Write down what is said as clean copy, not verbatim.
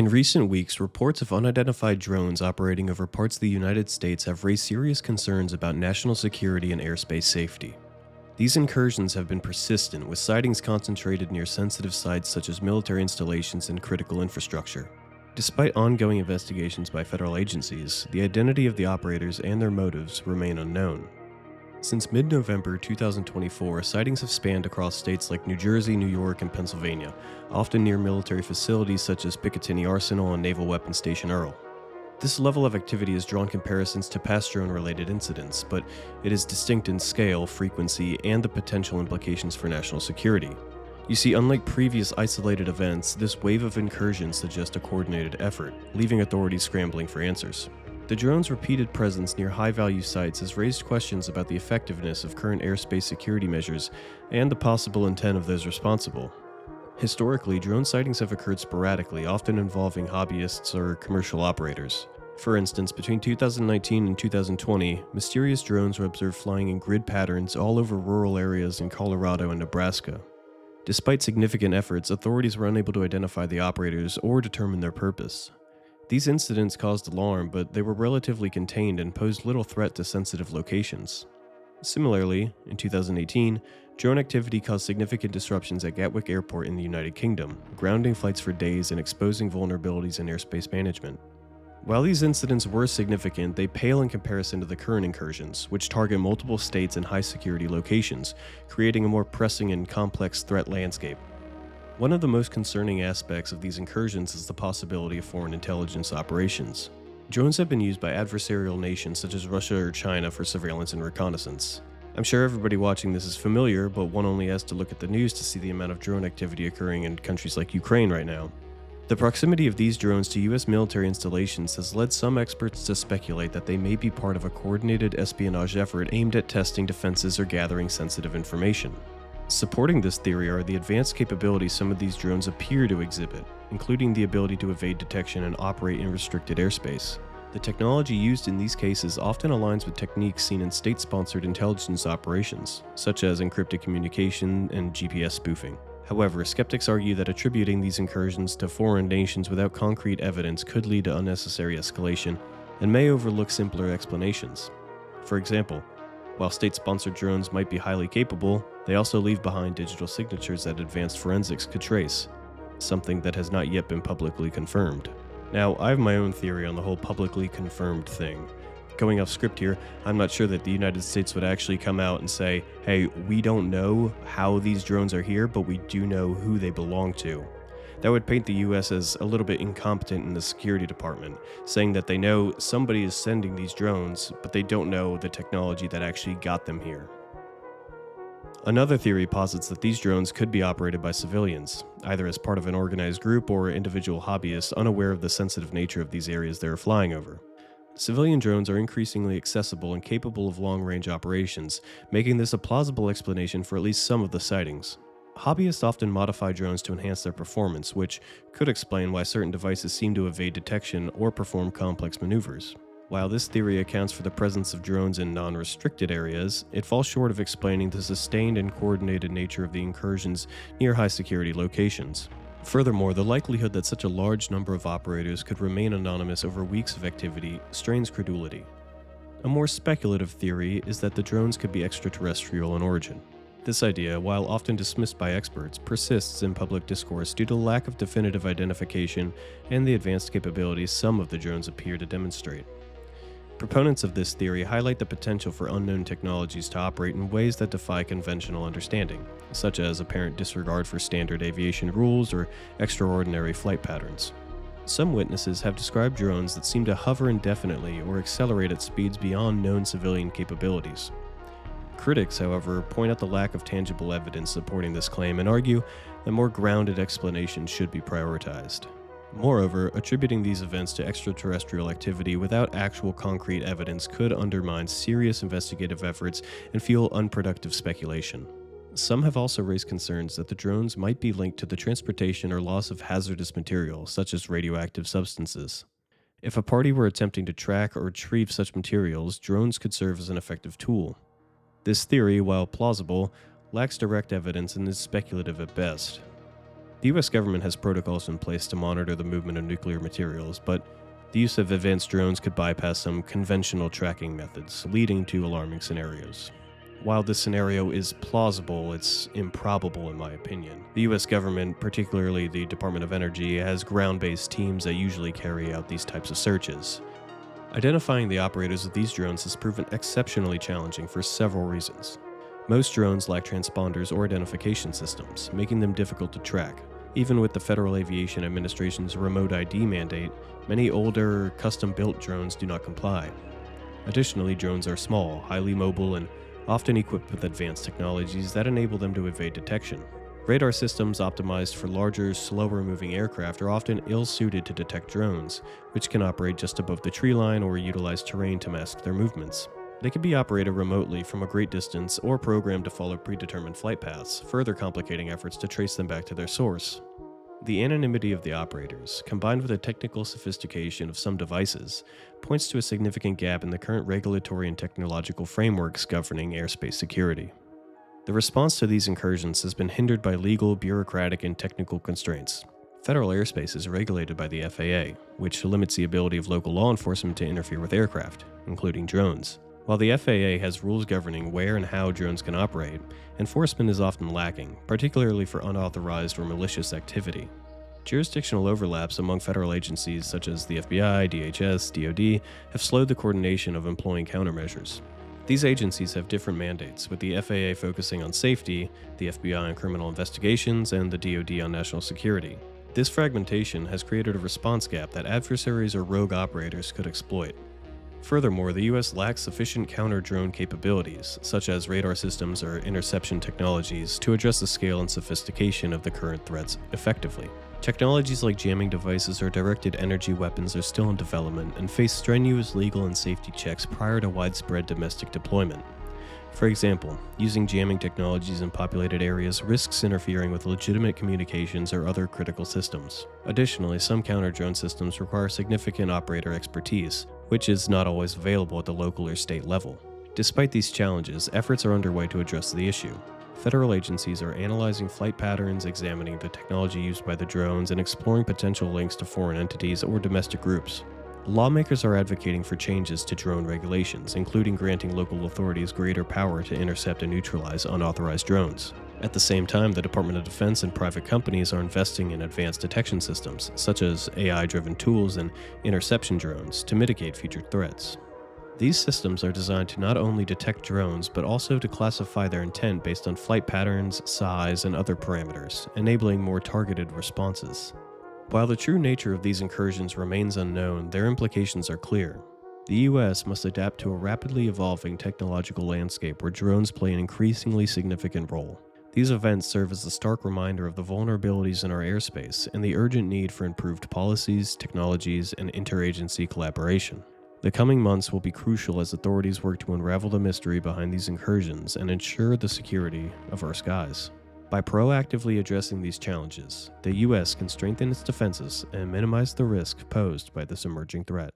In recent weeks, reports of unidentified drones operating over parts of the United States have raised serious concerns about national security and airspace safety. These incursions have been persistent, with sightings concentrated near sensitive sites such as military installations and critical infrastructure. Despite ongoing investigations by federal agencies, the identity of the operators and their motives remain unknown. Since mid-November 2024, sightings have spanned across states like New Jersey, New York, and Pennsylvania, often near military facilities such as Picatinny Arsenal and Naval Weapons Station Earl. This level of activity has drawn comparisons to past drone-related incidents, but it is distinct in scale, frequency, and the potential implications for national security. You see, unlike previous isolated events, this wave of incursions suggests a coordinated effort, leaving authorities scrambling for answers. The drone's repeated presence near high-value sites has raised questions about the effectiveness of current airspace security measures and the possible intent of those responsible. Historically, drone sightings have occurred sporadically, often involving hobbyists or commercial operators. For instance, between 2019 and 2020, mysterious drones were observed flying in grid patterns all over rural areas in Colorado and Nebraska. Despite significant efforts, authorities were unable to identify the operators or determine their purpose. These incidents caused alarm, but they were relatively contained and posed little threat to sensitive locations. Similarly, in 2018, drone activity caused significant disruptions at Gatwick Airport in the United Kingdom, grounding flights for days and exposing vulnerabilities in airspace management. While these incidents were significant, they pale in comparison to the current incursions, which target multiple states and high-security locations, creating a more pressing and complex threat landscape. One of the most concerning aspects of these incursions is the possibility of foreign intelligence operations. Drones have been used by adversarial nations such as Russia or China for surveillance and reconnaissance. I'm sure everybody watching this is familiar, but one only has to look at the news to see the amount of drone activity occurring in countries like Ukraine right now. The proximity of these drones to US military installations has led some experts to speculate that they may be part of a coordinated espionage effort aimed at testing defenses or gathering sensitive information. Supporting this theory are the advanced capabilities some of these drones appear to exhibit, including the ability to evade detection and operate in restricted airspace. The technology used in these cases often aligns with techniques seen in state-sponsored intelligence operations, such as encrypted communication and GPS spoofing. However, skeptics argue that attributing these incursions to foreign nations without concrete evidence could lead to unnecessary escalation and may overlook simpler explanations. For example, while state-sponsored drones might be highly capable, they also leave behind digital signatures that advanced forensics could trace, something that has not yet been publicly confirmed. Now, I have my own theory on the whole publicly confirmed thing. Going off script here, I'm not sure that the United States would actually come out and say, hey, we don't know how these drones are here, but we do know who they belong to. That would paint the US as a little bit incompetent in the security department, saying that they know somebody is sending these drones, but they don't know the technology that actually got them here. Another theory posits that these drones could be operated by civilians, either as part of an organized group or individual hobbyists unaware of the sensitive nature of these areas they are flying over. Civilian drones are increasingly accessible and capable of long-range operations, making this a plausible explanation for at least some of the sightings. Hobbyists often modify drones to enhance their performance, which could explain why certain devices seem to evade detection or perform complex maneuvers. While this theory accounts for the presence of drones in non-restricted areas, it falls short of explaining the sustained and coordinated nature of the incursions near high-security locations. Furthermore, the likelihood that such a large number of operators could remain anonymous over weeks of activity strains credulity. A more speculative theory is that the drones could be extraterrestrial in origin. This idea, while often dismissed by experts, persists in public discourse due to lack of definitive identification and the advanced capabilities some of the drones appear to demonstrate. Proponents of this theory highlight the potential for unknown technologies to operate in ways that defy conventional understanding, such as apparent disregard for standard aviation rules or extraordinary flight patterns. Some witnesses have described drones that seem to hover indefinitely or accelerate at speeds beyond known civilian capabilities. Critics, however, point out the lack of tangible evidence supporting this claim and argue that more grounded explanations should be prioritized. Moreover, attributing these events to extraterrestrial activity without actual concrete evidence could undermine serious investigative efforts and fuel unproductive speculation. Some have also raised concerns that the drones might be linked to the transportation or loss of hazardous materials, such as radioactive substances. If a party were attempting to track or retrieve such materials, drones could serve as an effective tool. This theory, while plausible, lacks direct evidence and is speculative at best. The US government has protocols in place to monitor the movement of nuclear materials, but the use of advanced drones could bypass some conventional tracking methods, leading to alarming scenarios. While this scenario is plausible, it's improbable in my opinion. The US government, particularly the Department of Energy, has ground-based teams that usually carry out these types of searches. Identifying the operators of these drones has proven exceptionally challenging for several reasons. Most drones lack transponders or identification systems, making them difficult to track. Even with the Federal Aviation Administration's remote ID mandate, many older, custom-built drones do not comply. Additionally, drones are small, highly mobile, and often equipped with advanced technologies that enable them to evade detection. Radar systems optimized for larger, slower-moving aircraft are often ill-suited to detect drones, which can operate just above the tree line or utilize terrain to mask their movements. They can be operated remotely from a great distance or programmed to follow predetermined flight paths, further complicating efforts to trace them back to their source. The anonymity of the operators, combined with the technical sophistication of some devices, points to a significant gap in the current regulatory and technological frameworks governing airspace security. The response to these incursions has been hindered by legal, bureaucratic, and technical constraints. Federal airspace is regulated by the FAA, which limits the ability of local law enforcement to interfere with aircraft, including drones. While the FAA has rules governing where and how drones can operate, enforcement is often lacking, particularly for unauthorized or malicious activity. Jurisdictional overlaps among federal agencies such as the FBI, DHS, DoD have slowed the coordination of employing countermeasures. These agencies have different mandates, with the FAA focusing on safety, the FBI on criminal investigations, and the DoD on national security. This fragmentation has created a response gap that adversaries or rogue operators could exploit. Furthermore, the US lacks sufficient counter-drone capabilities, such as radar systems or interception technologies, to address the scale and sophistication of the current threats effectively. Technologies like jamming devices or directed energy weapons are still in development and face strenuous legal and safety checks prior to widespread domestic deployment. For example, using jamming technologies in populated areas risks interfering with legitimate communications or other critical systems. Additionally, some counter-drone systems require significant operator expertise, which is not always available at the local or state level. Despite these challenges, efforts are underway to address the issue. Federal agencies are analyzing flight patterns, examining the technology used by the drones, and exploring potential links to foreign entities or domestic groups. Lawmakers are advocating for changes to drone regulations, including granting local authorities greater power to intercept and neutralize unauthorized drones. At the same time, the Department of Defense and private companies are investing in advanced detection systems, such as AI-driven tools and interception drones, to mitigate future threats. These systems are designed to not only detect drones, but also to classify their intent based on flight patterns, size, and other parameters, enabling more targeted responses. While the true nature of these incursions remains unknown, their implications are clear. The US must adapt to a rapidly evolving technological landscape where drones play an increasingly significant role. These events serve as a stark reminder of the vulnerabilities in our airspace and the urgent need for improved policies, technologies, and interagency collaboration. The coming months will be crucial as authorities work to unravel the mystery behind these incursions and ensure the security of our skies. By proactively addressing these challenges, the US can strengthen its defenses and minimize the risk posed by this emerging threat.